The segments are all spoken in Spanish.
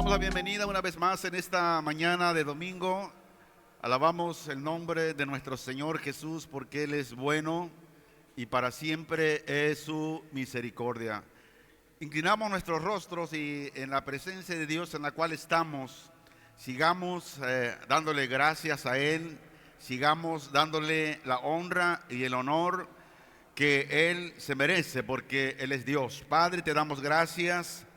damos la bienvenida una vez más en esta mañana de domingo. Alabamos el nombre de nuestro Señor Jesús porque Él es bueno y para siempre es su misericordia. Inclinamos nuestros rostros y en la presencia de Dios en la cual estamos, sigamos dándole gracias a Él, sigamos dándole la honra y el honor que Él se merece porque Él es Dios. Padre, te damos gracias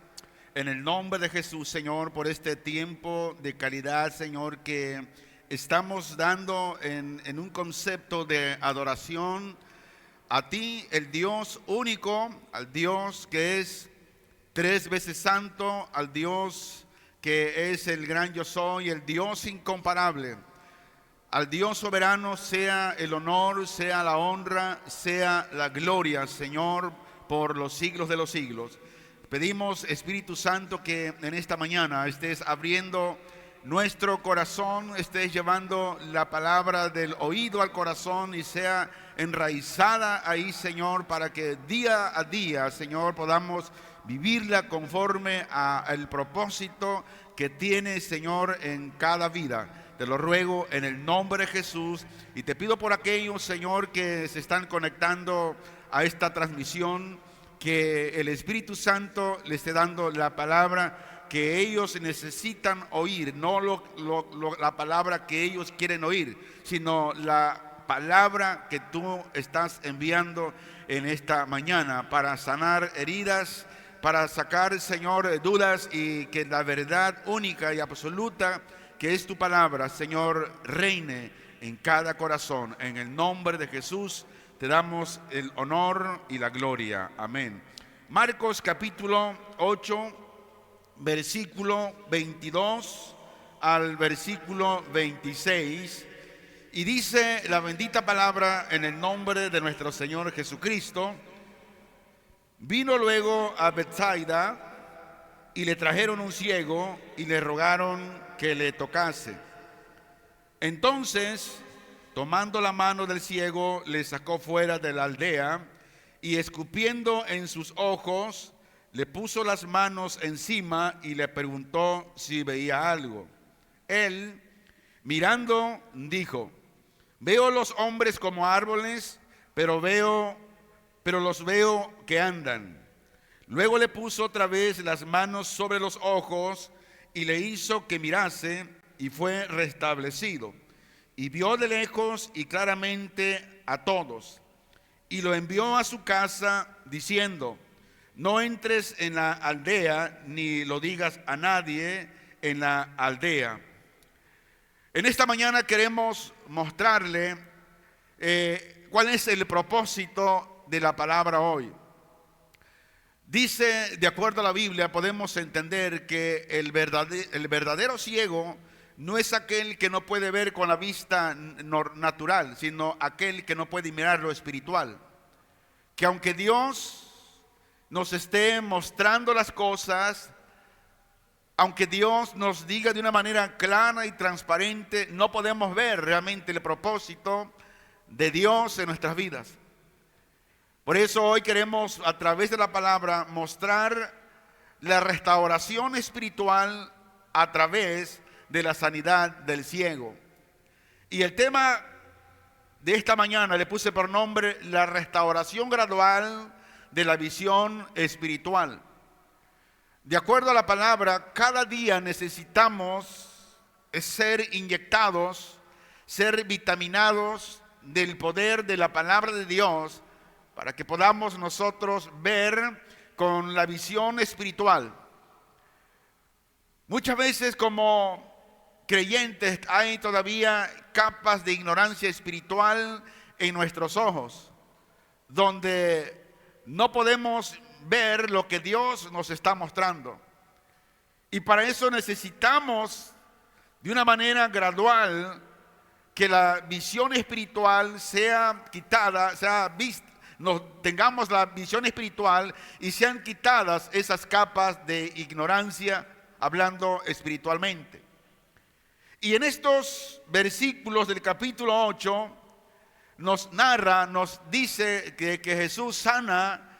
en el nombre de Jesús, Señor, por este tiempo de calidad, Señor, que estamos dando en un concepto de adoración a ti, el Dios único, al Dios que es 3 veces santo, al Dios que es el gran yo soy, el Dios incomparable. Al Dios soberano sea el honor, sea la honra, sea la gloria, Señor, por los siglos de los siglos. Pedimos, Espíritu Santo, que en esta mañana estés abriendo nuestro corazón, estés llevando la palabra del oído al corazón y sea enraizada ahí, Señor, para que día a día, Señor, podamos vivirla conforme al propósito que tiene, Señor, en cada vida. Te lo ruego en el nombre de Jesús y te pido por aquellos, Señor, que se están conectando a esta transmisión, que el Espíritu Santo le esté dando la palabra que ellos necesitan oír, no la palabra que ellos quieren oír, sino la palabra que tú estás enviando en esta mañana para sanar heridas, para sacar, Señor, dudas y que la verdad única y absoluta que es tu palabra, Señor, reine en cada corazón. En el nombre de Jesús te damos el honor y la gloria. Amén. Marcos capítulo 8, versículo 22 al versículo 26. Y dice la bendita palabra en el nombre de nuestro Señor Jesucristo. Vino luego a Betsaida y le trajeron un ciego y le rogaron que le tocase. Entonces, tomando la mano del ciego, le sacó fuera de la aldea y escupiendo en sus ojos, le puso las manos encima y le preguntó si veía algo. Él, mirando, dijo: veo los hombres como árboles, pero los veo que andan. Luego le puso otra vez las manos sobre los ojos y le hizo que mirase y fue restablecido. Y vio de lejos y claramente a todos. Y lo envió a su casa diciendo: no entres en la aldea ni lo digas a nadie en la aldea. En esta mañana queremos mostrarle cuál es el propósito de la palabra hoy. Dice, de acuerdo a la Biblia, podemos entender que el verdadero ciego no es aquel que no puede ver con la vista natural, sino aquel que no puede mirar lo espiritual. Que aunque Dios nos esté mostrando las cosas, aunque Dios nos diga de una manera clara y transparente, no podemos ver realmente el propósito de Dios en nuestras vidas. Por eso hoy queremos, a través de la palabra, mostrar la restauración espiritual a través de la sanidad del ciego. Y el tema de esta mañana le puse por nombre la restauración gradual de la visión espiritual. De acuerdo a la palabra, cada día necesitamos ser inyectados, ser vitaminados del poder de la palabra de Dios para que podamos nosotros ver con la visión espiritual. Muchas veces como creyentes hay todavía capas de ignorancia espiritual en nuestros ojos, donde no podemos ver lo que Dios nos está mostrando. Y para eso necesitamos de una manera gradual que la visión espiritual sea quitada, sea vista, tengamos la visión espiritual y sean quitadas esas capas de ignorancia, hablando espiritualmente. Y en estos versículos del capítulo 8 nos narra, nos dice que Jesús sana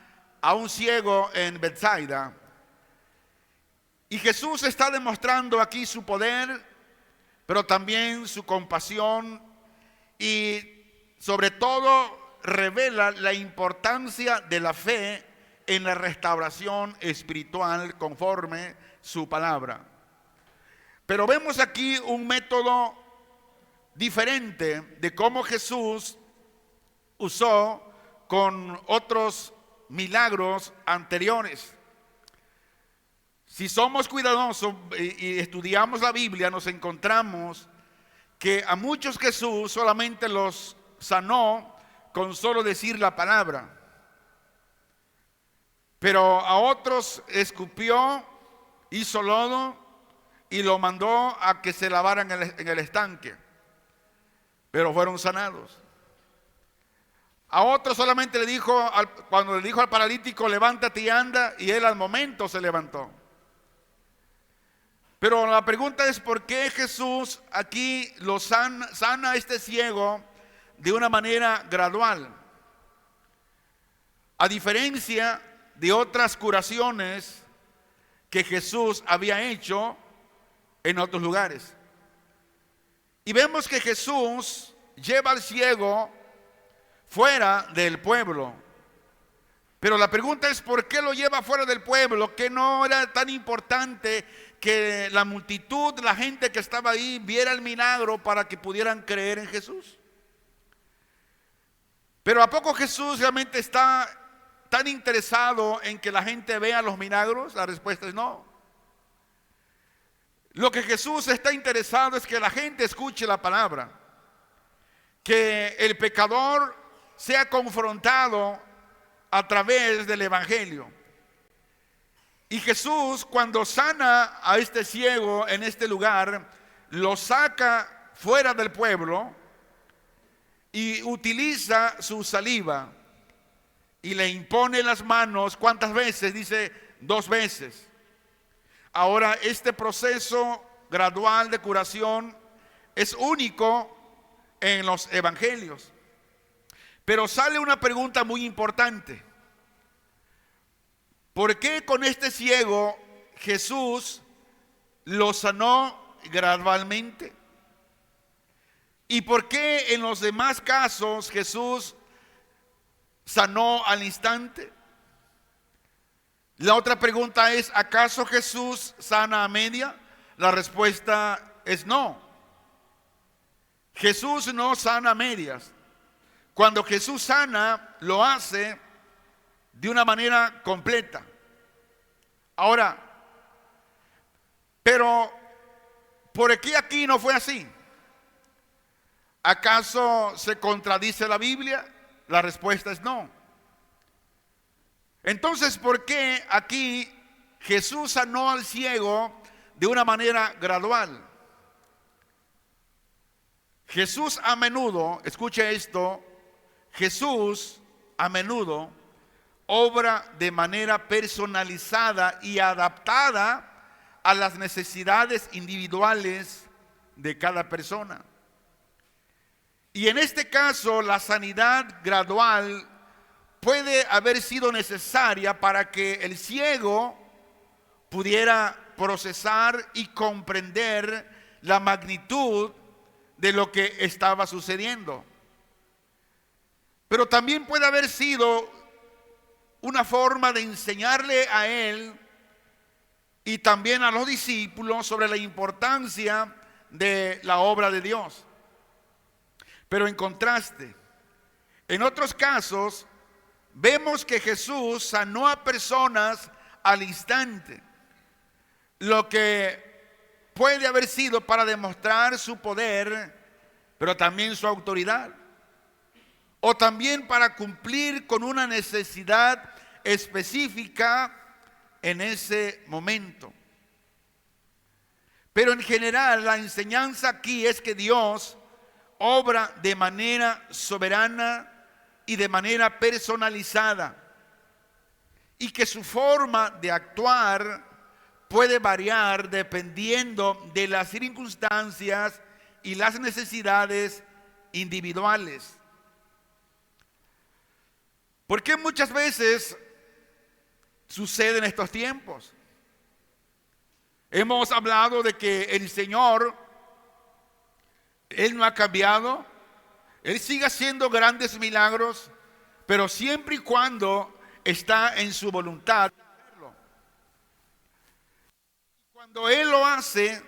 a un ciego en Betsaida. Y Jesús está demostrando aquí su poder, pero también su compasión, y sobre todo revela la importancia de la fe en la restauración espiritual conforme su palabra. Pero vemos aquí un método diferente de cómo Jesús usó con otros milagros anteriores. Si somos cuidadosos y estudiamos la Biblia, nos encontramos que a muchos Jesús solamente los sanó con solo decir la palabra, pero a otros escupió, hizo lodo y lo mandó a que se lavaran en el estanque, pero fueron sanados. A otros solamente le dijo, cuando le dijo al paralítico, levántate y anda, y él al momento se levantó. Pero la pregunta es, ¿por qué Jesús aquí lo sana a este ciego de una manera gradual? A diferencia de otras curaciones que Jesús había hecho en otros lugares. Y vemos que Jesús lleva al ciego fuera del pueblo. Pero la pregunta es, ¿por qué lo lleva fuera del pueblo? Que no era tan importante que la multitud, la gente que estaba ahí, viera el milagro para que pudieran creer en Jesús. Pero ¿a poco Jesús realmente está tan interesado en que la gente vea los milagros? La respuesta es no. Lo que Jesús está interesado es que la gente escuche la palabra, que el pecador sea confrontado a través del evangelio. Y Jesús, cuando sana a este ciego en este lugar, lo saca fuera del pueblo y utiliza su saliva y le impone las manos. ¿Cuántas veces? Dice 2 veces. Ahora, este proceso gradual de curación es único en los evangelios. Pero sale una pregunta muy importante. ¿Por qué con este ciego Jesús lo sanó gradualmente? ¿Y por qué en los demás casos Jesús sanó al instante? La otra pregunta es, ¿acaso Jesús sana a media? La respuesta es no. Jesús no sana a medias. Cuando Jesús sana, lo hace de una manera completa. Ahora, pero ¿por qué aquí no fue así? ¿Acaso se contradice la Biblia? La respuesta es no. Entonces, ¿por qué aquí Jesús sanó al ciego de una manera gradual? Jesús a menudo, escuche esto, Jesús a menudo obra de manera personalizada y adaptada a las necesidades individuales de cada persona. Y en este caso, la sanidad gradual puede haber sido necesaria para que el ciego pudiera procesar y comprender la magnitud de lo que estaba sucediendo. Pero también puede haber sido una forma de enseñarle a él y también a los discípulos sobre la importancia de la obra de Dios. Pero en contraste, en otros casos, vemos que Jesús sanó a personas al instante, lo que puede haber sido para demostrar su poder, pero también su autoridad, o también para cumplir con una necesidad específica en ese momento. Pero en general, la enseñanza aquí es que Dios obra de manera soberana y de manera personalizada, y que su forma de actuar puede variar dependiendo de las circunstancias y las necesidades individuales. ¿Por qué muchas veces sucede en estos tiempos? Hemos hablado de que el Señor, Él no ha cambiado. Él sigue haciendo grandes milagros, pero siempre y cuando está en su voluntad. Cuando Él lo hace,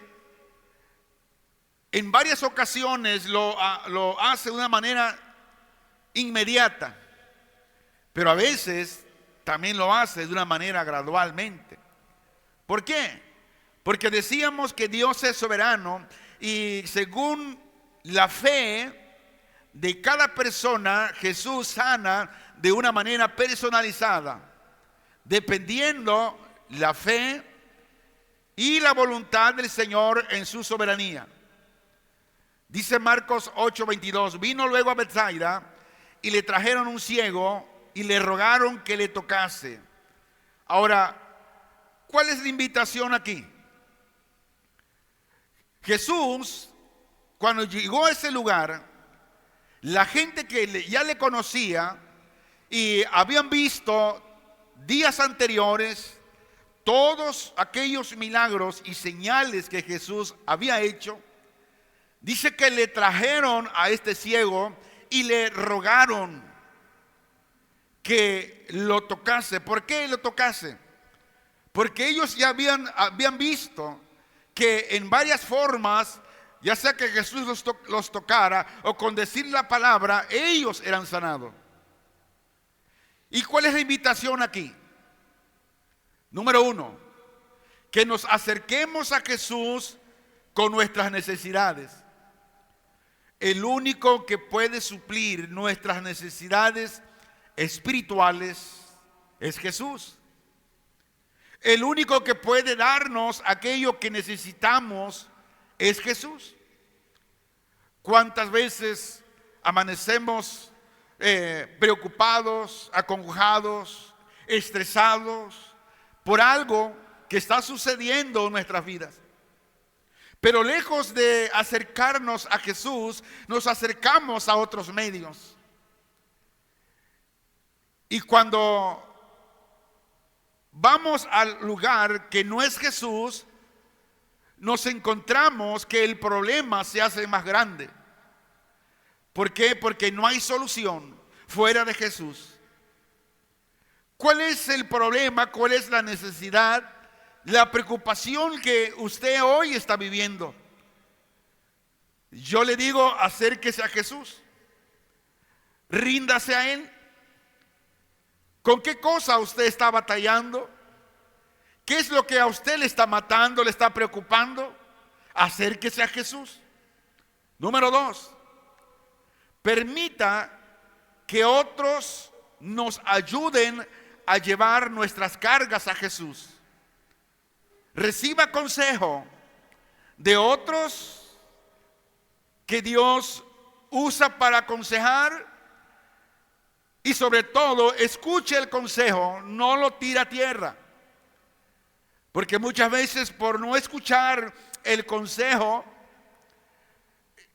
en varias ocasiones lo hace de una manera inmediata, pero a veces también lo hace de una manera gradualmente. ¿Por qué? Porque decíamos que Dios es soberano y según la fe de cada persona, Jesús sana de una manera personalizada, dependiendo la fe y la voluntad del Señor en su soberanía. Dice Marcos 8:22, vino luego a Betsaida y le trajeron un ciego y le rogaron que le tocase. Ahora, ¿cuál es la invitación aquí? Jesús, cuando llegó a ese lugar, la gente que ya le conocía y habían visto días anteriores todos aquellos milagros y señales que Jesús había hecho, dice que le trajeron a este ciego y le rogaron que lo tocase. ¿Por qué lo tocase? Porque ellos ya habían visto que en varias formas, ya sea que Jesús los tocara o con decir la palabra, ellos eran sanados. ¿Y cuál es la invitación aquí? Número 1, que nos acerquemos a Jesús con nuestras necesidades. El único que puede suplir nuestras necesidades espirituales es Jesús. El único que puede darnos aquello que necesitamos es Jesús. ¿Cuántas veces amanecemos preocupados, acongojados, estresados por algo que está sucediendo en nuestras vidas? Pero lejos de acercarnos a Jesús, nos acercamos a otros medios. Y cuando vamos al lugar que no es Jesús, nos encontramos que el problema se hace más grande. ¿Por qué? Porque no hay solución fuera de Jesús. ¿Cuál es el problema? ¿Cuál es la necesidad? La preocupación que usted hoy está viviendo. Yo le digo, acérquese a Jesús. Ríndase a Él. ¿Con qué cosa usted está batallando? ¿Qué es lo que a usted le está matando, le está preocupando? Acérquese a Jesús. Número 2, permita que otros nos ayuden a llevar nuestras cargas a Jesús. Reciba consejo de otros que Dios usa para aconsejar. Y sobre todo, escuche el consejo, no lo tire a tierra. Porque muchas veces por no escuchar el consejo,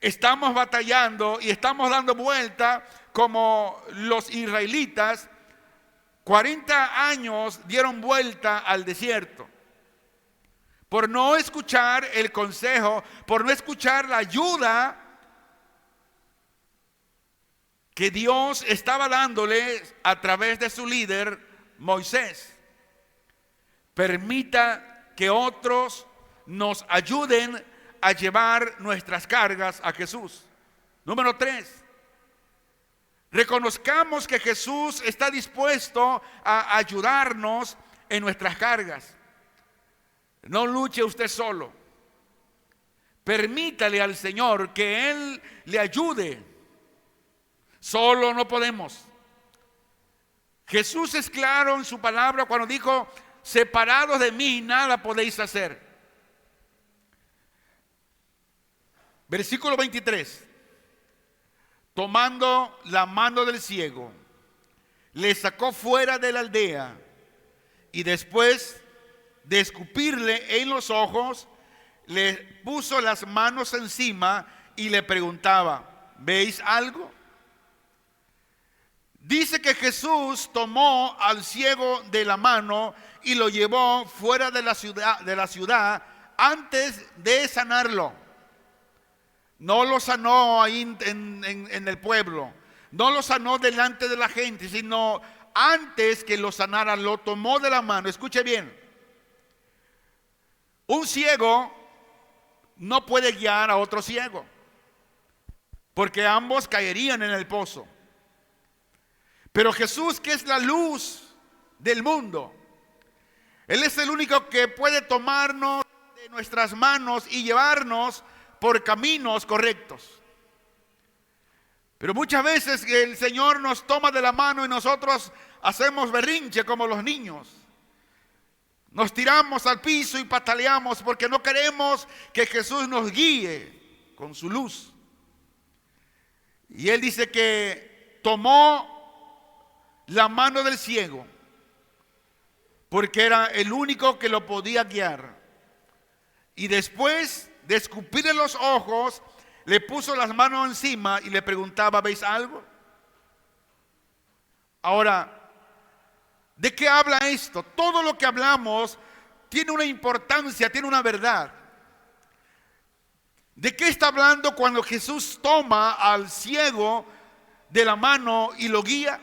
estamos batallando y estamos dando vuelta como los israelitas. 40 años dieron vuelta al desierto. Por no escuchar el consejo, por no escuchar la ayuda que Dios estaba dándole a través de su líder Moisés. Permita que otros nos ayuden a llevar nuestras cargas a Jesús. Número 3, reconozcamos que Jesús está dispuesto a ayudarnos en nuestras cargas. No luche usted solo. Permítale al Señor que Él le ayude. Solo no podemos. Jesús es claro en su palabra cuando dijo: separados de mí nada podéis hacer. Versículo 23. Tomando la mano del ciego, le sacó fuera de la aldea y después de escupirle en los ojos, le puso las manos encima y le preguntaba: ¿veis algo? Dice que Jesús tomó al ciego de la mano y lo llevó fuera de la ciudad antes de sanarlo. No lo sanó ahí en el pueblo, no lo sanó delante de la gente, sino antes que lo sanara, lo tomó de la mano. Escuche bien, un ciego no puede guiar a otro ciego, porque ambos caerían en el pozo. Pero Jesús, que es la luz del mundo, Él es el único que puede tomarnos de nuestras manos y llevarnos por caminos correctos. Pero muchas veces el Señor nos toma de la mano y nosotros hacemos berrinche como los niños. Nos tiramos al piso y pataleamos porque no queremos que Jesús nos guíe con su luz. Y Él dice que tomó la mano del ciego porque era el único que lo podía guiar. Y después de escupirle los ojos, le puso las manos encima y le preguntaba: ¿veis algo? Ahora, ¿de qué habla esto? Todo lo que hablamos tiene una importancia, tiene una verdad. ¿De qué está hablando cuando Jesús toma al ciego de la mano y lo guía?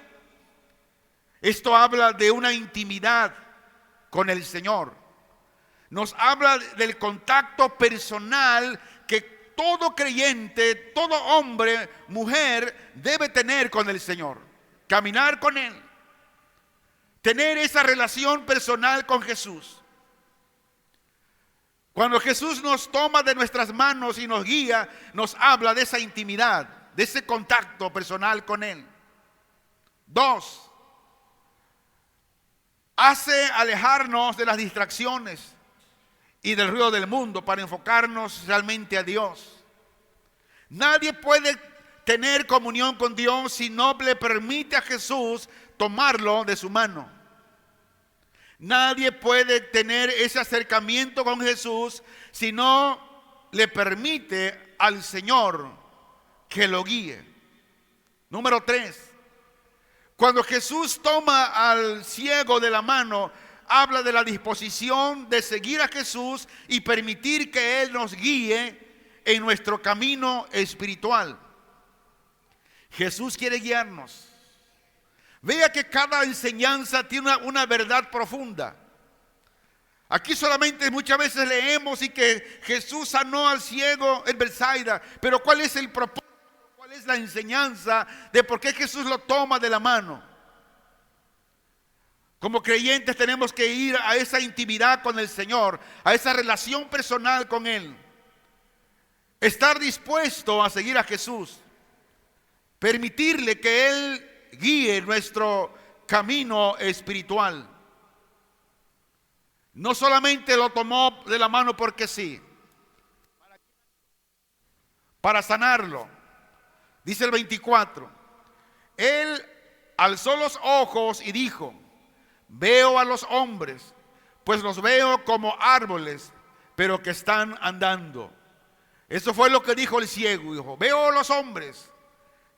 Esto habla de una intimidad con el Señor. Nos habla del contacto personal que todo creyente, todo hombre, mujer debe tener con el Señor. Caminar con Él. Tener esa relación personal con Jesús. Cuando Jesús nos toma de nuestras manos y nos guía, nos habla de esa intimidad, de ese contacto personal con Él. 2, hace alejarnos de las distracciones y del ruido del mundo para enfocarnos realmente a Dios. Nadie puede tener comunión con Dios si no le permite a Jesús tomarlo de su mano. Nadie puede tener ese acercamiento con Jesús si no le permite al Señor que lo guíe. Número 3. Cuando Jesús toma al ciego de la mano, habla de la disposición de seguir a Jesús y permitir que Él nos guíe en nuestro camino espiritual. Jesús quiere guiarnos. Vea que cada enseñanza tiene una verdad profunda. Aquí solamente muchas veces leemos y que Jesús sanó al ciego en Betsaida, pero ¿cuál es el propósito? ¿Cuál es la enseñanza de por qué Jesús lo toma de la mano? Como creyentes tenemos que ir a esa intimidad con el Señor, a esa relación personal con Él. Estar dispuesto a seguir a Jesús. Permitirle que Él guíe nuestro camino espiritual. No solamente lo tomó de la mano porque sí, para sanarlo. Dice el 24, Él alzó los ojos y dijo: veo a los hombres, pues los veo como árboles, pero que están andando. Eso fue lo que dijo el ciego. Dijo: veo a los hombres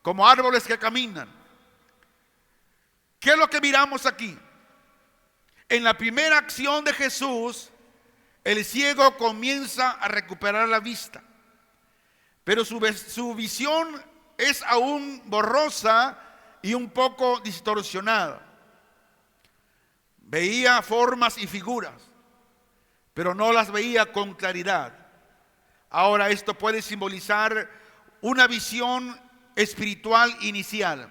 como árboles que caminan. ¿Qué es lo que miramos aquí? En la primera acción de Jesús, el ciego comienza a recuperar la vista, pero su visión es aún borrosa y un poco distorsionada. Veía formas y figuras, pero no las veía con claridad. Ahora esto puede simbolizar una visión espiritual inicial.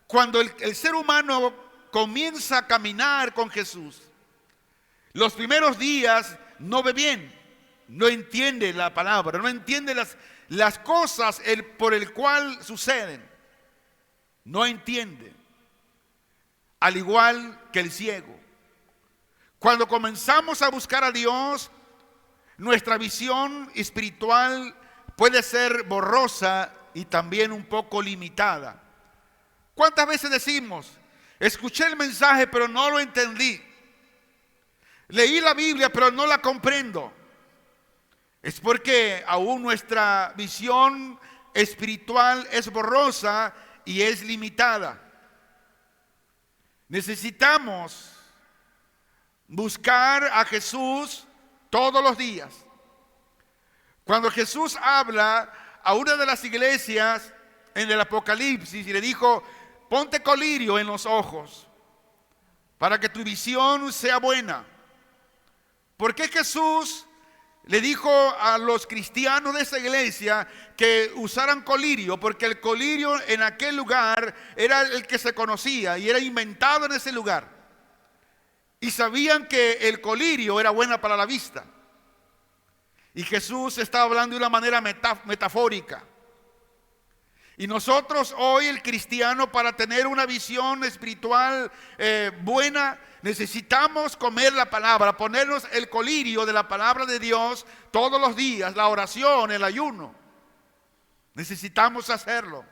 Cuando el ser humano comienza a caminar con Jesús, los primeros días no ve bien, no entiende la palabra, no entiende las cosas por el cual suceden. No entiende. Al igual que el ciego. Cuando comenzamos a buscar a Dios, nuestra visión espiritual puede ser borrosa y también un poco limitada. ¿Cuántas veces decimos: escuché el mensaje pero no lo entendí? Leí la Biblia pero no la comprendo. Es porque aún nuestra visión espiritual es borrosa y es limitada. Necesitamos buscar a Jesús todos los días. Cuando Jesús habla a una de las iglesias en el Apocalipsis y le dijo: ponte colirio en los ojos para que tu visión sea buena. ¿Por qué Jesús le dijo a los cristianos de esa iglesia que usaran colirio? Porque el colirio en aquel lugar era el que se conocía y era inventado en ese lugar. Y sabían que el colirio era buena para la vista. Y Jesús estaba hablando de una manera metafórica. Y nosotros hoy, el cristiano, para tener una visión espiritual buena, necesitamos comer la palabra, ponernos el colirio de la palabra de Dios todos los días, la oración, el ayuno. Necesitamos hacerlo.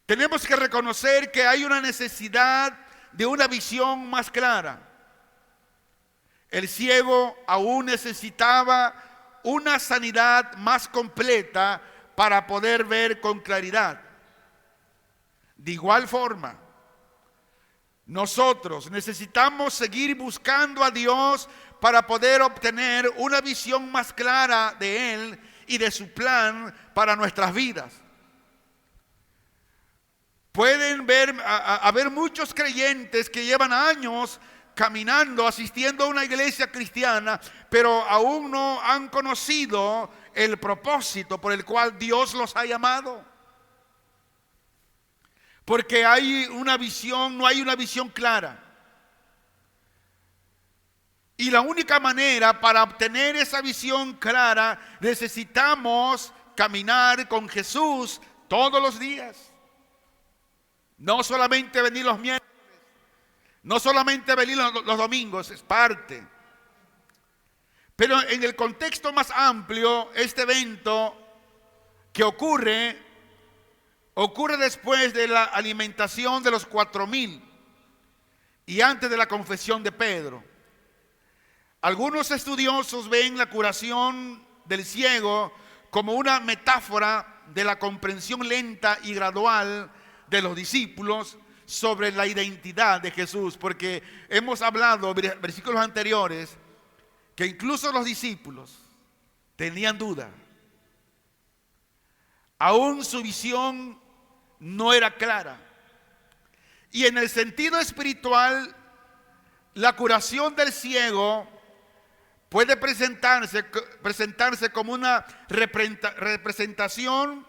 Tenemos que reconocer que hay una necesidad de una visión más clara. El ciego aún necesitaba una sanidad más completa para poder ver con claridad. De igual forma, nosotros necesitamos seguir buscando a Dios para poder obtener una visión más clara de Él y de su plan para nuestras vidas. Pueden haber muchos creyentes que llevan años caminando, asistiendo a una iglesia cristiana, pero aún no han conocido el propósito por el cual Dios los ha llamado. Porque no hay una visión clara. Y la única manera para obtener esa visión clara, necesitamos caminar con Jesús todos los días. No solamente venir los miércoles, no solamente venir los domingos, es parte. Pero en el contexto más amplio, este evento que ocurre después de la alimentación de los 4,000 y antes de la confesión de Pedro. Algunos estudiosos ven la curación del ciego como una metáfora de la comprensión lenta y gradual de los discípulos sobre la identidad de Jesús, porque hemos hablado en versículos anteriores que incluso los discípulos tenían duda. Aún su visión no era clara. Y en el sentido espiritual, la curación del ciego puede presentarse como una representación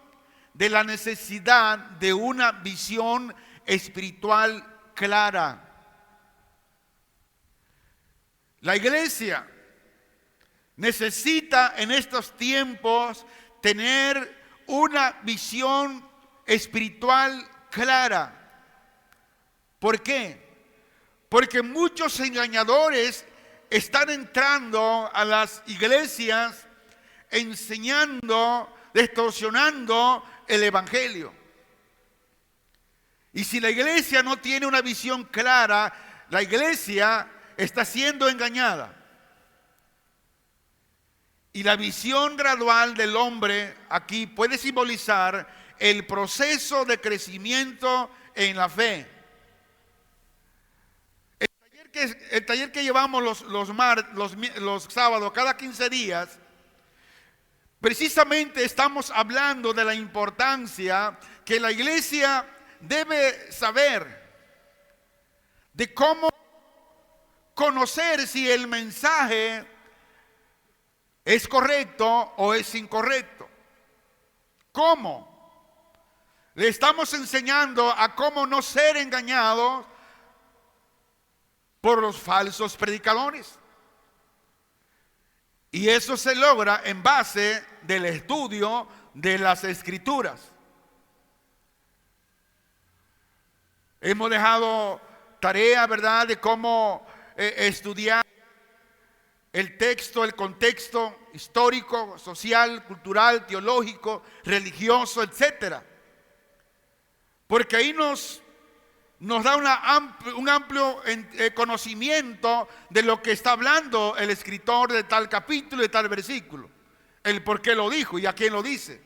de la necesidad de una visión espiritual clara. La iglesia necesita en estos tiempos tener una visión espiritual clara. ¿Por qué? Porque muchos engañadores están entrando a las iglesias enseñando, distorsionando el evangelio. Y si la iglesia no tiene una visión clara, la iglesia está siendo engañada. Y la visión gradual del hombre aquí puede simbolizar el proceso de crecimiento en la fe. El taller que llevamos los sábados, cada 15 días, precisamente estamos hablando de la importancia que la iglesia debe saber de cómo conocer si el mensaje es correcto o es incorrecto. ¿Cómo? Le estamos enseñando a cómo no ser engañados por los falsos predicadores. Y eso se logra en base del estudio de las Escrituras. Hemos dejado tarea, ¿verdad?, de cómo estudiar el texto, el contexto histórico, social, cultural, teológico, religioso, etcétera. Porque ahí nos da un amplio conocimiento de lo que está hablando el escritor de tal capítulo y de tal versículo, el por qué lo dijo y a quién lo dice.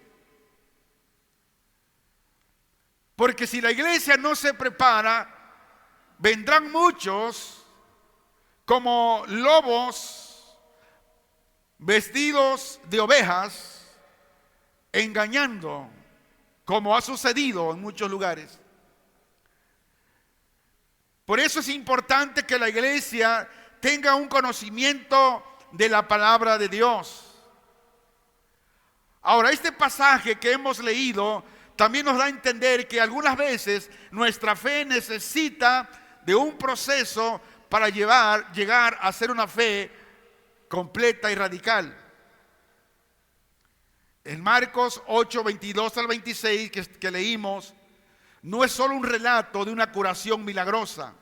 Porque si la iglesia no se prepara, vendrán muchos como lobos vestidos de ovejas, engañando, como ha sucedido en muchos lugares. Por eso es importante que la iglesia tenga un conocimiento de la palabra de Dios. Ahora, este pasaje que hemos leído también nos da a entender que algunas veces nuestra fe necesita de un proceso para llegar a ser una fe completa y radical. En Marcos 8, 22 al 26 que leímos, no es solo un relato de una curación milagrosa,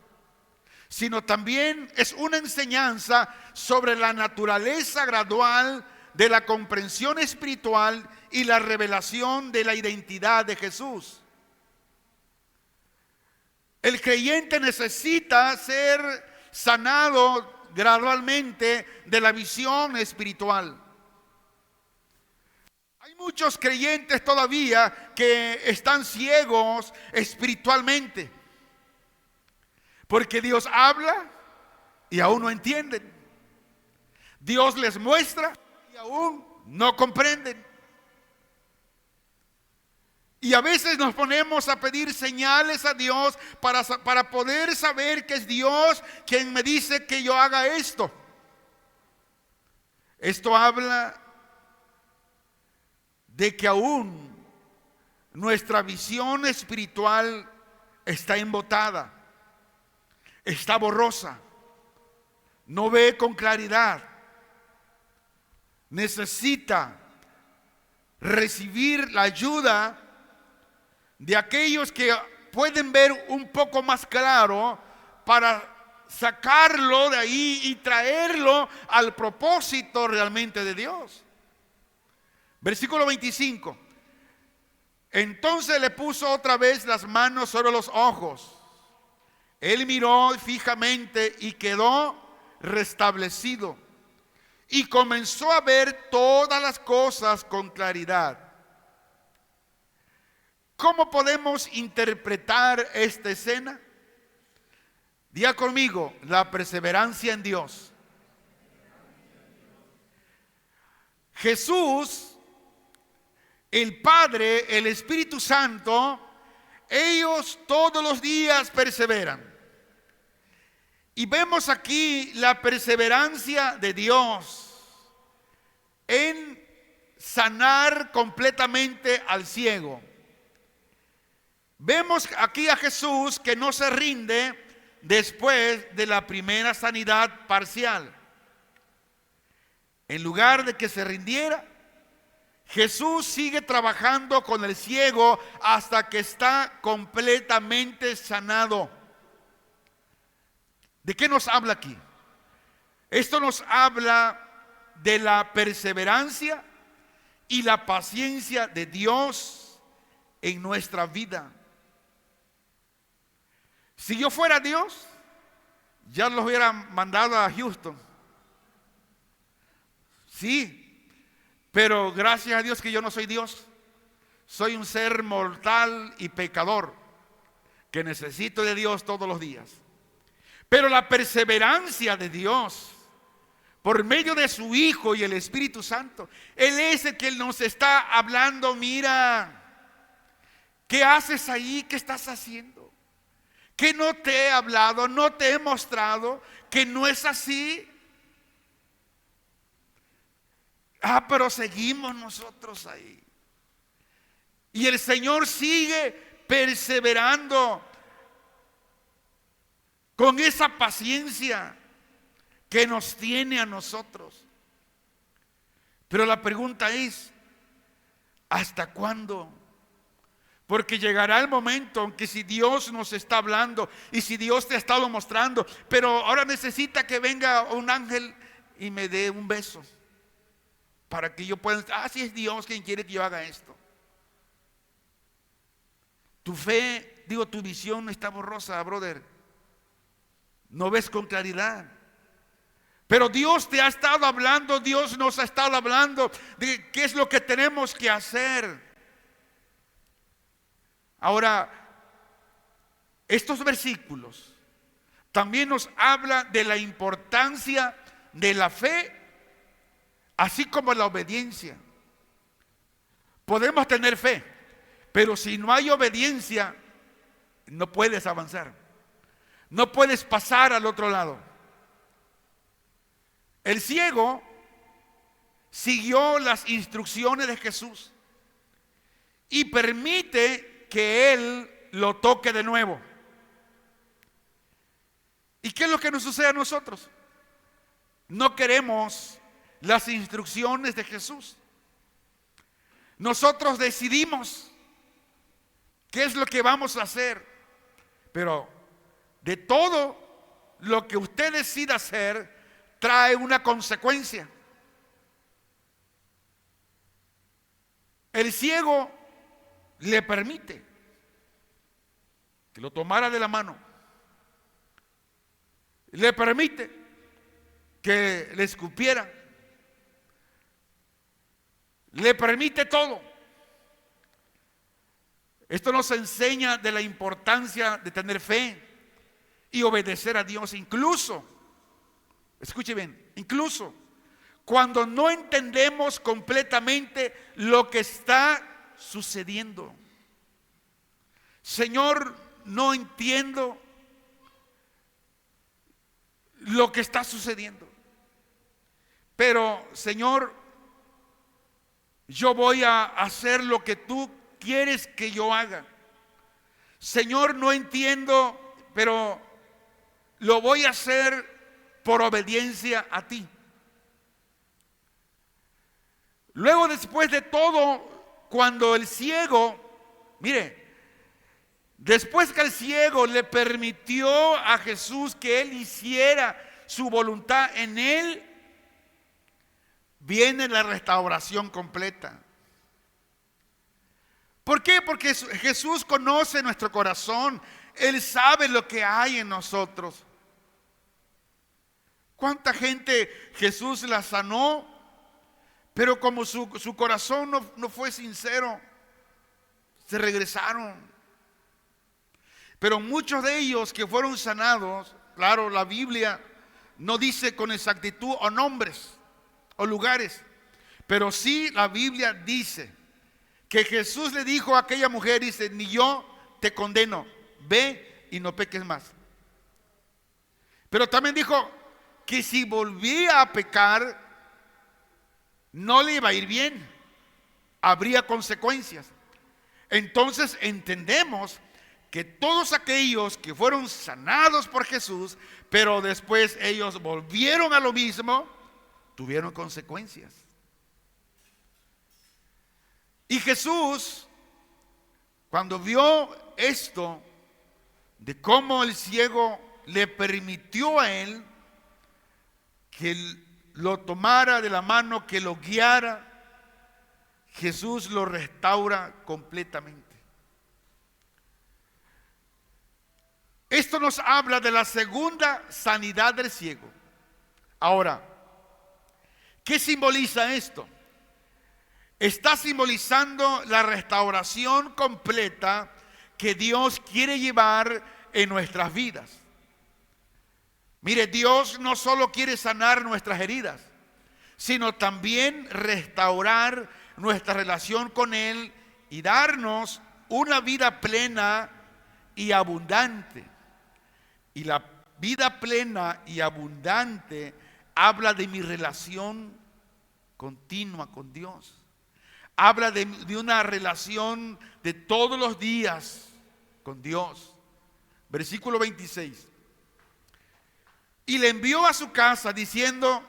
sino también es una enseñanza sobre la naturaleza gradual de la comprensión espiritual y la revelación de la identidad de Jesús. El creyente necesita ser sanado gradualmente de la visión espiritual. Hay muchos creyentes todavía que están ciegos espiritualmente, porque Dios habla y aún no entienden. Dios les muestra y aún no comprenden. Y a veces nos ponemos a pedir señales a Dios para poder saber que es Dios quien me dice que yo haga esto. Esto habla de que aún nuestra visión espiritual está embotada, está borrosa, no ve con claridad. Necesita recibir la ayuda de aquellos que pueden ver un poco más claro para sacarlo de ahí y traerlo al propósito realmente de Dios. Versículo 25. Entonces le puso otra vez las manos sobre los ojos. Él miró fijamente y quedó restablecido. Y comenzó a ver todas las cosas con claridad. ¿Cómo podemos interpretar esta escena? Diga conmigo, la perseverancia en Dios. Jesús, el Padre, el Espíritu Santo, ellos todos los días perseveran. Y vemos aquí la perseverancia de Dios en sanar completamente al ciego. Vemos aquí a Jesús que no se rinde después de la primera sanidad parcial. En lugar de que se rindiera, Jesús sigue trabajando con el ciego hasta que está completamente sanado. ¿De qué nos habla aquí? Esto nos habla de la perseverancia y la paciencia de Dios en nuestra vida. Si yo fuera Dios, ya los hubiera mandado a Houston. Sí, pero gracias a Dios que yo no soy Dios. Soy un ser mortal y pecador que necesito de Dios todos los días. Pero la perseverancia de Dios por medio de su Hijo y el Espíritu Santo, Él es el que nos está hablando. Mira, ¿qué haces ahí? ¿Qué estás haciendo? ¿Que no te he hablado? ¿No te he mostrado que no es así? Pero seguimos nosotros ahí. Y el Señor sigue perseverando con esa paciencia que nos tiene a nosotros. Pero la pregunta es, ¿hasta cuándo? Porque llegará el momento en que si Dios nos está hablando y si Dios te ha estado mostrando, pero ahora necesita que venga un ángel y me dé un beso para que yo pueda, si es Dios quien quiere que yo haga esto. Tu fe, tu visión está borrosa, brother. No ves con claridad. Pero Dios te ha estado hablando, Dios nos ha estado hablando de qué es lo que tenemos que hacer. Ahora, estos versículos también nos hablan de la importancia de la fe así como la obediencia. Podemos tener fe, pero si no hay obediencia, no puedes avanzar. No puedes pasar al otro lado. El ciego siguió las instrucciones de Jesús y permite que Él lo toque de nuevo. ¿Y qué es lo que nos sucede a nosotros? No queremos las instrucciones de Jesús. Nosotros decidimos qué es lo que vamos a hacer, pero de todo lo que usted decida hacer trae una consecuencia. El ciego le permite que lo tomara de la mano, le permite que le escupiera, le permite todo. Esto nos enseña de la importancia de tener fe y obedecer a Dios, incluso, escuche bien, incluso cuando no entendemos completamente lo que está sucediendo. Señor, no entiendo lo que está sucediendo, pero Señor, yo voy a hacer lo que tú quieres que yo haga. Señor, no entiendo, pero lo voy a hacer por obediencia a ti. Luego, después de todo, cuando el ciego, mire, después que el ciego le permitió a Jesús que él hiciera su voluntad en él, viene la restauración completa. ¿Por qué? Porque Jesús conoce nuestro corazón. Él sabe lo que hay en nosotros. ¿Cuánta gente Jesús la sanó? Pero como su corazón no fue sincero, se regresaron. Pero muchos de ellos que fueron sanados, claro, la Biblia no dice con exactitud o nombres o lugares, pero sí la Biblia dice que Jesús le dijo a aquella mujer, dice, ni yo te condeno, ve y no peques más. Pero también dijo que si volvía a pecar, no le iba a ir bien, habría consecuencias. Entonces entendemos que todos aquellos que fueron sanados por Jesús, pero después ellos volvieron a lo mismo, tuvieron consecuencias. Y Jesús, cuando vio esto, de cómo el ciego le permitió a él que lo tomara de la mano, que lo guiara, Jesús lo restaura completamente. Esto nos habla de la segunda sanidad del ciego. Ahora, ¿qué simboliza esto? Está simbolizando la restauración completa que Dios quiere llevar en nuestras vidas. Mire, Dios no solo quiere sanar nuestras heridas, sino también restaurar nuestra relación con Él y darnos una vida plena y abundante. Y la vida plena y abundante habla de mi relación continua con Dios. Habla de una relación de todos los días con Dios. Versículo 26. Y le envió a su casa diciendo,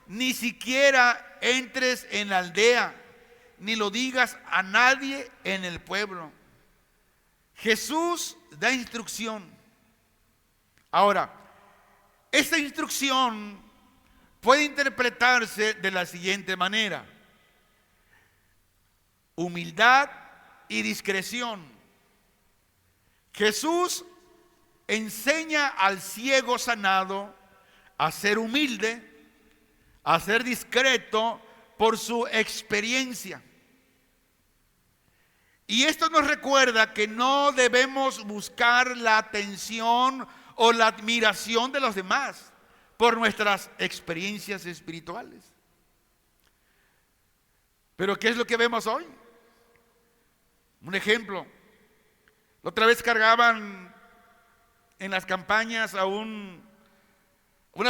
ni siquiera entres en la aldea, ni lo digas a nadie en el pueblo. Jesús da instrucción. Ahora, esta instrucción puede interpretarse de la siguiente manera: humildad y discreción. Jesús enseña al ciego sanado a ser humilde, a ser discreto por su experiencia. Y esto nos recuerda que no debemos buscar la atención o la admiración de los demás por nuestras experiencias espirituales. Pero ¿qué es lo que vemos hoy? Un ejemplo. La otra vez cargaban en las campañas a una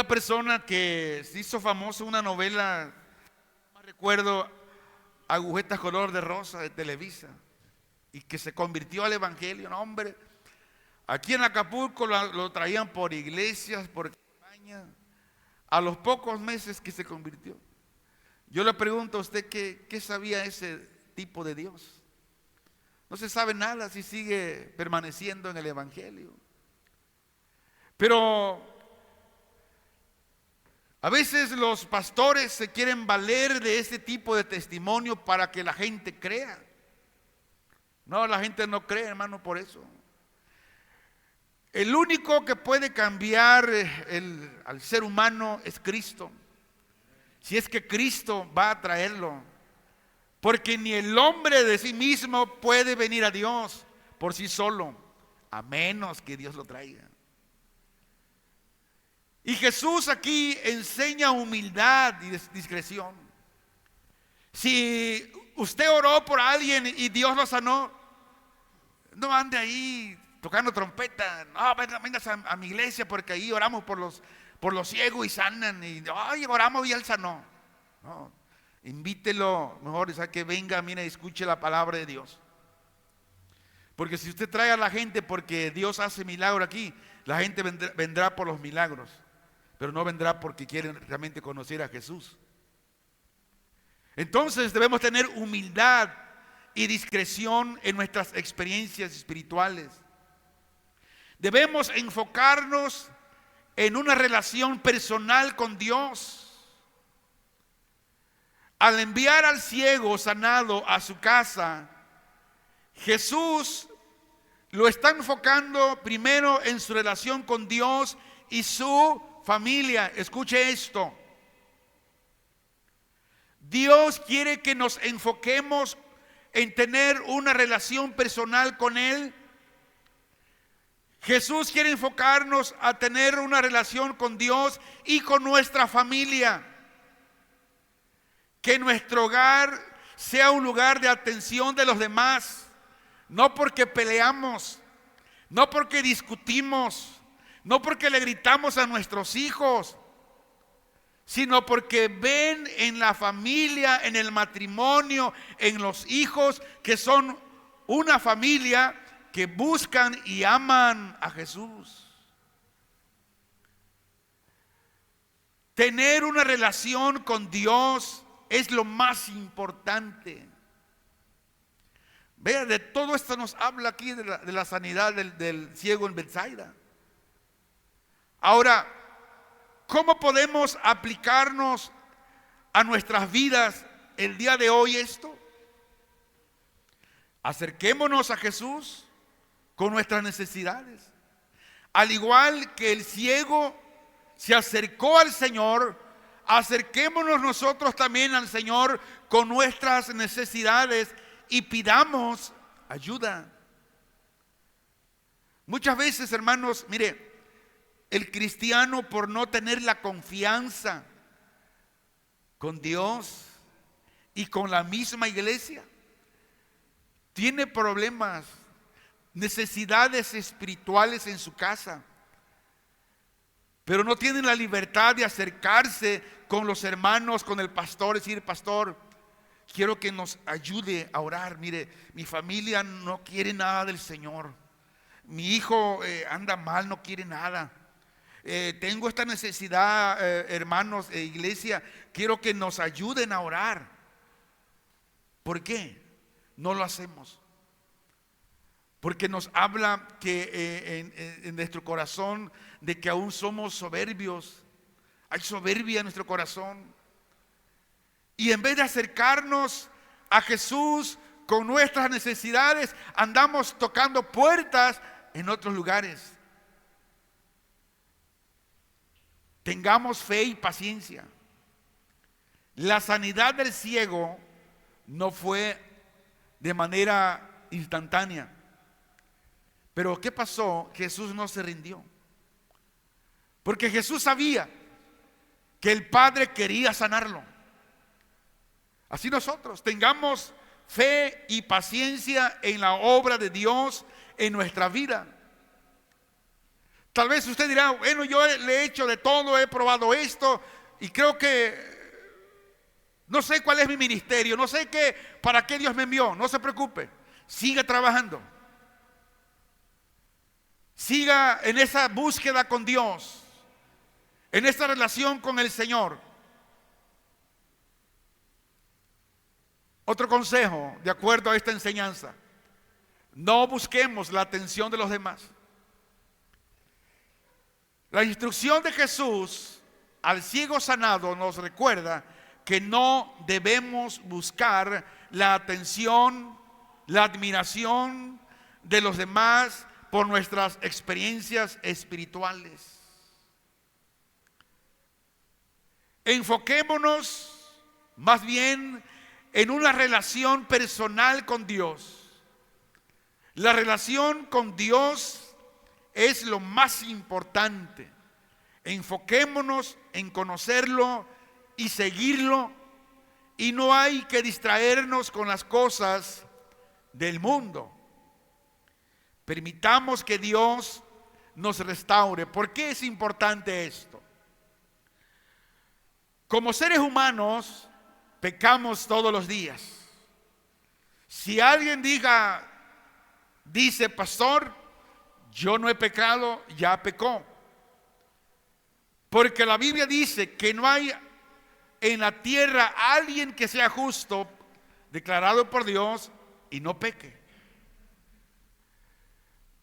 persona que se hizo famoso, una novela, no recuerdo, Agujetas color de rosa de Televisa, y que se convirtió al evangelio. No, hombre, aquí en Acapulco lo traían por iglesias, por campañas, a los pocos meses que se convirtió. Yo le pregunto a usted qué sabía ese tipo de Dios. No se sabe nada si sigue permaneciendo en el evangelio. Pero a veces los pastores se quieren valer de ese tipo de testimonio para que la gente crea. No, la gente no cree, hermano, por eso. El único que puede cambiar al ser humano es Cristo. Si es que Cristo va a traerlo. Porque ni el hombre de sí mismo puede venir a Dios por sí solo, a menos que Dios lo traiga. Y Jesús aquí enseña humildad y discreción. Si usted oró por alguien y Dios lo sanó, no ande ahí tocando trompeta. No, vengas a mi iglesia porque ahí oramos por los ciegos y sanan. Y ay, oramos y él sanó. No, invítelo mejor, ¿sabe? Que venga, mire, escuche la palabra de Dios. Porque si usted trae a la gente porque Dios hace milagro aquí, la gente vendrá por los milagros, pero no vendrá porque quieren realmente conocer a Jesús. Entonces debemos tener humildad y discreción en nuestras experiencias espirituales. Debemos enfocarnos en una relación personal con Dios. Al enviar al ciego sanado a su casa, Jesús lo está enfocando primero en su relación con Dios y su familia. Escuche esto. Dios quiere que nos enfoquemos en tener una relación personal con Él. Jesús quiere enfocarnos a tener una relación con Dios y con nuestra familia. Que nuestro hogar sea un lugar de atención de los demás. No porque peleamos, no porque discutimos, no porque le gritamos a nuestros hijos, sino porque ven en la familia, en el matrimonio, en los hijos, que son una familia que buscan y aman a Jesús. Tener una relación con Dios es lo más importante. Vea, de todo esto nos habla aquí de la sanidad del ciego en Betsaida. Ahora, ¿cómo podemos aplicarnos a nuestras vidas el día de hoy esto? Acerquémonos a Jesús con nuestras necesidades. Al igual que el ciego se acercó al Señor, acerquémonos nosotros también al Señor con nuestras necesidades y pidamos ayuda. Muchas veces, hermanos, mire, el cristiano, por no tener la confianza con Dios y con la misma iglesia, tiene problemas, necesidades espirituales en su casa, pero no tiene la libertad de acercarse con los hermanos, con el pastor, decir: pastor, quiero que nos ayude a orar. Mire, mi familia no quiere nada del Señor. Mi hijo anda mal, no quiere nada. Tengo esta necesidad, hermanos, iglesia, quiero que nos ayuden a orar. ¿Por qué no lo hacemos? Porque nos habla que en nuestro corazón de que aún somos soberbios. Hay soberbia en nuestro corazón. Y en vez de acercarnos a Jesús con nuestras necesidades, andamos tocando puertas en otros lugares. Tengamos fe y paciencia. La sanidad del ciego no fue de manera instantánea. Pero ¿qué pasó? Jesús no se rindió. Porque Jesús sabía que el Padre quería sanarlo. Así nosotros tengamos fe y paciencia en la obra de Dios en nuestra vida. Tal vez usted dirá, bueno, yo le he hecho de todo, he probado esto y creo que no sé cuál es mi ministerio, no sé para qué Dios me envió. No se preocupe, siga trabajando. Siga en esa búsqueda con Dios, en esa relación con el Señor. Otro consejo, de acuerdo a esta enseñanza: no busquemos la atención de los demás. La instrucción de Jesús al ciego sanado nos recuerda que no debemos buscar la atención, la admiración de los demás por nuestras experiencias espirituales. Enfoquémonos más bien en una relación personal con Dios. La relación con Dios es lo más importante. Enfoquémonos en conocerlo y seguirlo, y no hay que distraernos con las cosas del mundo. Permitamos que Dios nos restaure. ¿Por qué es importante esto? Como seres humanos pecamos todos los días. Si alguien dice, pastor, yo no he pecado, ya pecó. Porque la Biblia dice que no hay en la tierra alguien que sea justo, declarado por Dios, y no peque.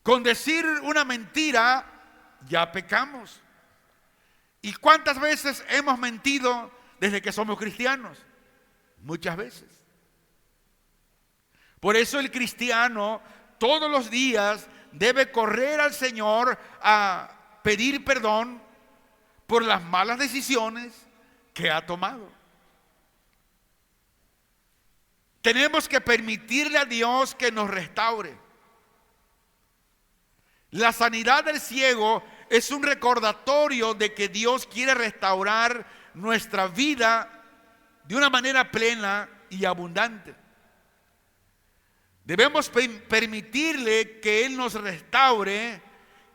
Con decir una mentira, ya pecamos. ¿Y cuántas veces hemos mentido desde que somos cristianos? Muchas veces. Por eso el cristiano todos los días debe correr al Señor a pedir perdón por las malas decisiones que ha tomado. Tenemos que permitirle a Dios que nos restaure. La sanidad del ciego es un recordatorio de que Dios quiere restaurar nuestra vida de una manera plena y abundante. Debemos permitirle que Él nos restaure,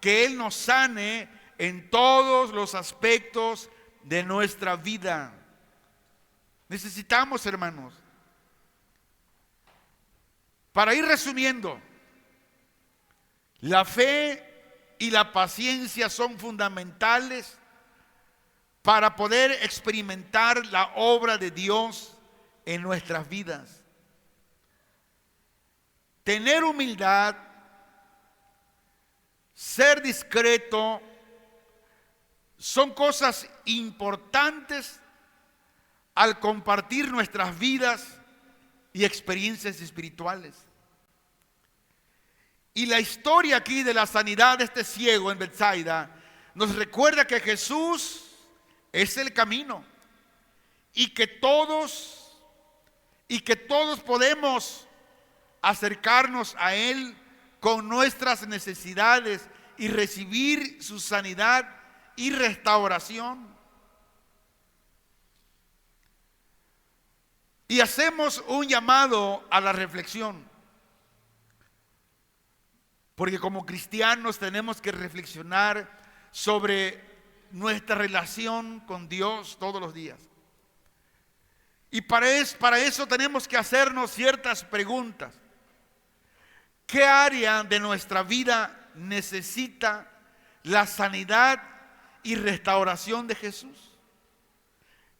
que Él nos sane en todos los aspectos de nuestra vida. Necesitamos, hermanos, para ir resumiendo, la fe y la paciencia son fundamentales para poder experimentar la obra de Dios en nuestras vidas. Tener humildad, ser discreto, son cosas importantes al compartir nuestras vidas y experiencias espirituales. Y la historia aquí de la sanidad de este ciego en Betsaida nos recuerda que Jesús es el camino y que todos podemos acercarnos a Él con nuestras necesidades y recibir su sanidad y restauración. Y hacemos un llamado a la reflexión, porque como cristianos tenemos que reflexionar sobre nuestra relación con Dios todos los días. Y para eso tenemos que hacernos ciertas preguntas. ¿Qué área de nuestra vida necesita la sanidad y restauración de Jesús?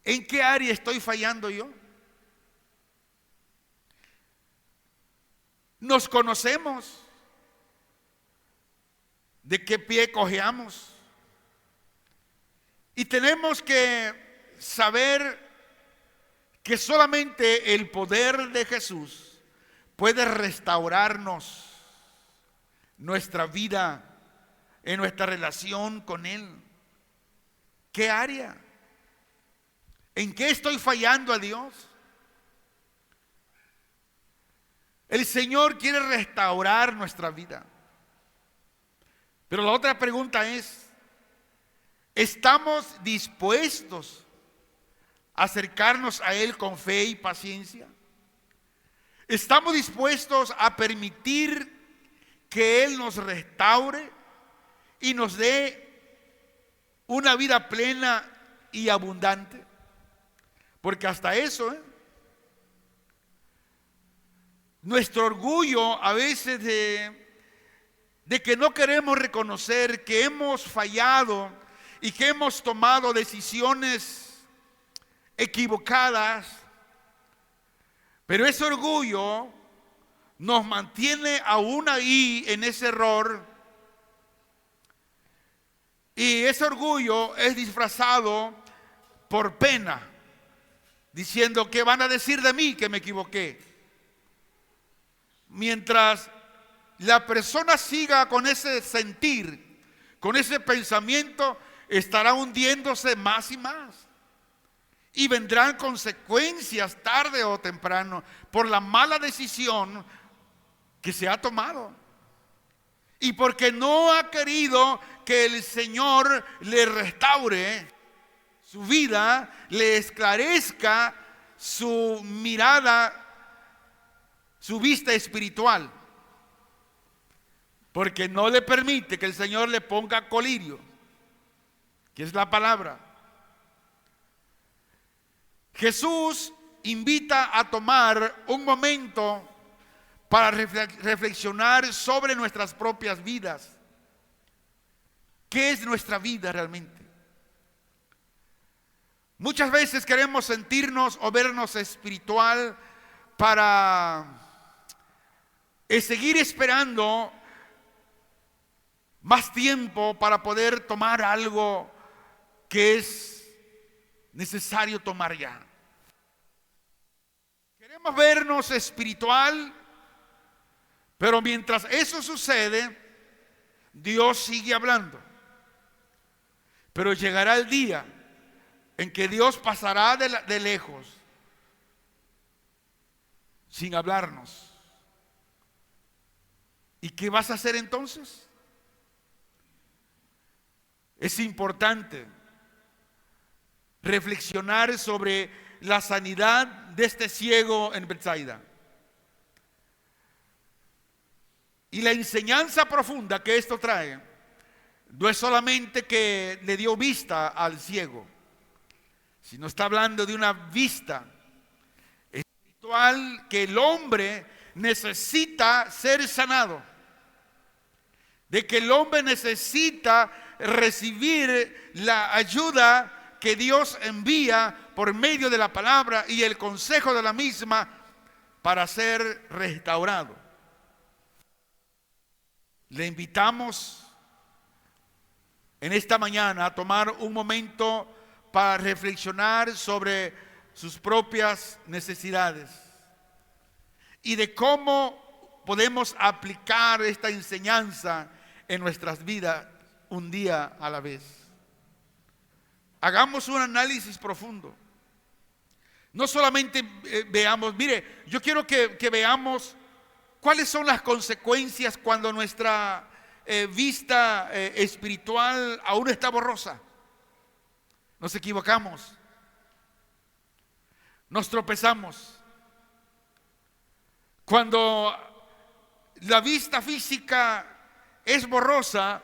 ¿En qué área estoy fallando yo? ¿Nos conocemos? ¿De qué pie cojeamos? Y tenemos que saber que solamente el poder de Jesús puede restaurarnos nuestra vida en nuestra relación con Él. ¿Qué área? ¿En qué estoy fallando a Dios? El Señor quiere restaurar nuestra vida. Pero la otra pregunta es, ¿estamos dispuestos acercarnos a Él con fe y paciencia? ¿Estamos dispuestos a permitir que Él nos restaure y nos dé una vida plena y abundante? Porque hasta eso, nuestro orgullo a veces de que no queremos reconocer que hemos fallado y que hemos tomado decisiones equivocadas, pero ese orgullo nos mantiene aún ahí en ese error, y ese orgullo es disfrazado por pena, diciendo: ¿qué van a decir de mí que me equivoqué? Mientras la persona siga con ese sentir, con ese pensamiento, estará hundiéndose más y más. Y vendrán consecuencias tarde o temprano por la mala decisión que se ha tomado. Y porque no ha querido que el Señor le restaure su vida, le esclarezca su mirada, su vista espiritual. Porque no le permite que el Señor le ponga colirio, que es la palabra. Jesús invita a tomar un momento para reflexionar sobre nuestras propias vidas. ¿Qué es nuestra vida realmente? Muchas veces queremos sentirnos o vernos espiritual para seguir esperando más tiempo para poder tomar algo que es necesario tomar ya. Queremos vernos espiritual, pero mientras eso sucede, Dios sigue hablando. Pero llegará el día en que Dios pasará de lejos sin hablarnos. ¿Y qué vas a hacer entonces? Es importante reflexionar sobre la sanidad de este ciego en Betsaida y la enseñanza profunda que esto trae. No es solamente que le dio vista al ciego, sino está hablando de una vista espiritual, que el hombre necesita ser sanado, de que el hombre necesita recibir la ayuda que Dios envía por medio de la palabra y el consejo de la misma para ser restaurado. Le invitamos en esta mañana a tomar un momento para reflexionar sobre sus propias necesidades y de cómo podemos aplicar esta enseñanza en nuestras vidas un día a la vez. Hagamos un análisis profundo. No solamente veamos, mire, yo quiero que veamos cuáles son las consecuencias cuando nuestra vista espiritual aún está borrosa. Nos equivocamos, nos tropezamos. Cuando la vista física es borrosa,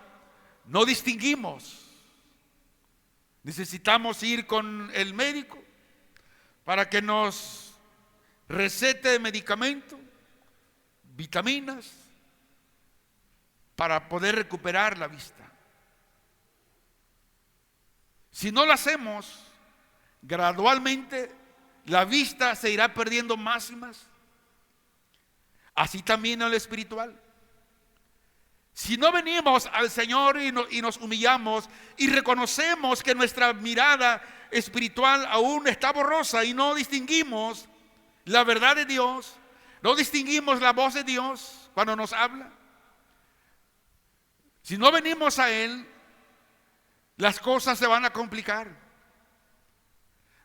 no distinguimos. Necesitamos ir con el médico para que nos recete medicamento, vitaminas, para poder recuperar la vista. Si no lo hacemos, gradualmente la vista se irá perdiendo más y más. Así también en lo espiritual. Si no venimos al Señor y nos humillamos y reconocemos que nuestra mirada espiritual aún está borrosa y no distinguimos la verdad de Dios, no distinguimos la voz de Dios cuando nos habla, si no venimos a Él, las cosas se van a complicar.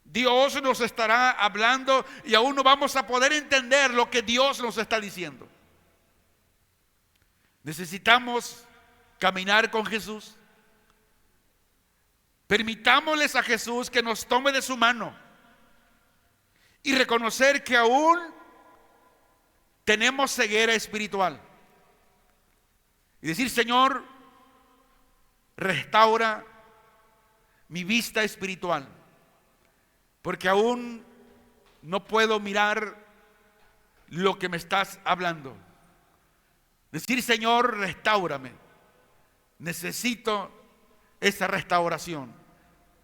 Dios nos estará hablando y aún no vamos a poder entender lo que Dios nos está diciendo. Necesitamos caminar con Jesús. Permitámosles a Jesús que nos tome de su mano y reconocer que aún tenemos ceguera espiritual. Y decir: Señor, restaura mi vista espiritual, porque aún no puedo mirar lo que me estás hablando. Decir: Señor, restáurame. Necesito esa restauración.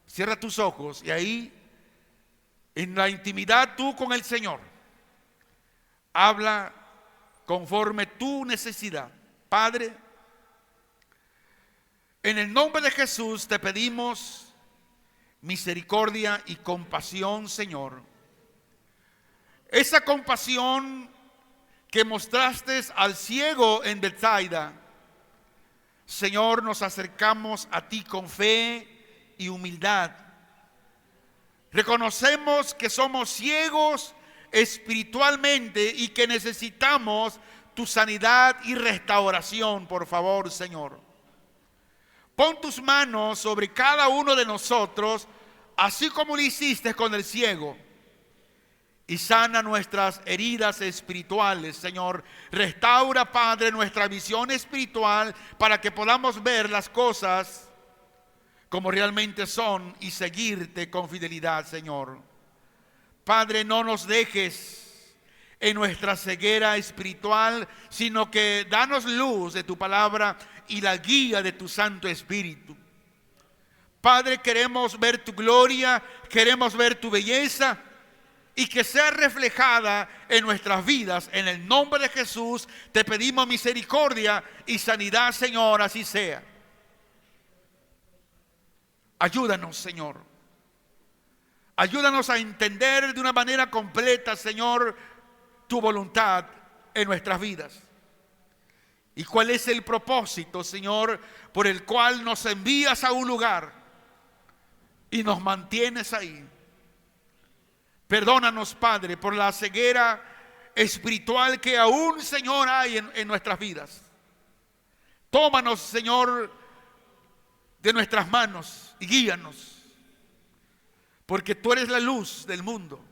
Cierra tus ojos y ahí, en la intimidad tú con el Señor, habla conforme tu necesidad. Padre, en el nombre de Jesús te pedimos misericordia y compasión, Señor. Esa compasión que mostraste al ciego en Betsaida, Señor, nos acercamos a ti con fe y humildad. Reconocemos que somos ciegos espiritualmente y que necesitamos tu sanidad y restauración. Por favor, Señor, pon tus manos sobre cada uno de nosotros, así como lo hiciste con el ciego, y sana nuestras heridas espirituales, Señor. Restaura, Padre, nuestra visión espiritual para que podamos ver las cosas como realmente son y seguirte con fidelidad, Señor. Padre, no nos dejes en nuestra ceguera espiritual, sino que danos luz de tu palabra y la guía de tu Santo Espíritu. Padre, queremos ver tu gloria, queremos ver tu belleza, y que sea reflejada en nuestras vidas. En el nombre de Jesús te pedimos misericordia y sanidad, Señor, así sea. Ayúdanos, Señor. Ayúdanos a entender de una manera completa, Señor, tu voluntad en nuestras vidas. Y cuál es el propósito, Señor, por el cual nos envías a un lugar y nos mantienes ahí. Perdónanos, Padre, por la ceguera espiritual que aún, Señor, hay en nuestras vidas. Tómanos, Señor, de nuestras manos y guíanos, porque tú eres la luz del mundo.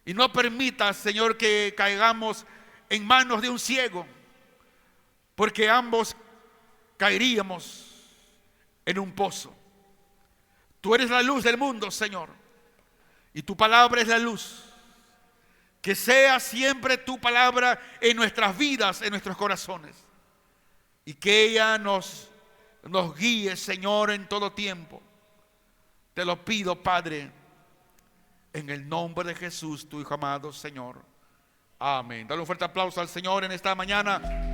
Y no permitas, Señor, que caigamos en manos de un ciego, porque ambos caeríamos en un pozo. Tú eres la luz del mundo, Señor, y tu palabra es la luz. Que sea siempre tu palabra en nuestras vidas, en nuestros corazones, y que ella nos guíe, Señor, en todo tiempo. Te lo pido, Padre, en el nombre de Jesús, tu Hijo amado, Señor. Amén. Dale un fuerte aplauso al Señor en esta mañana.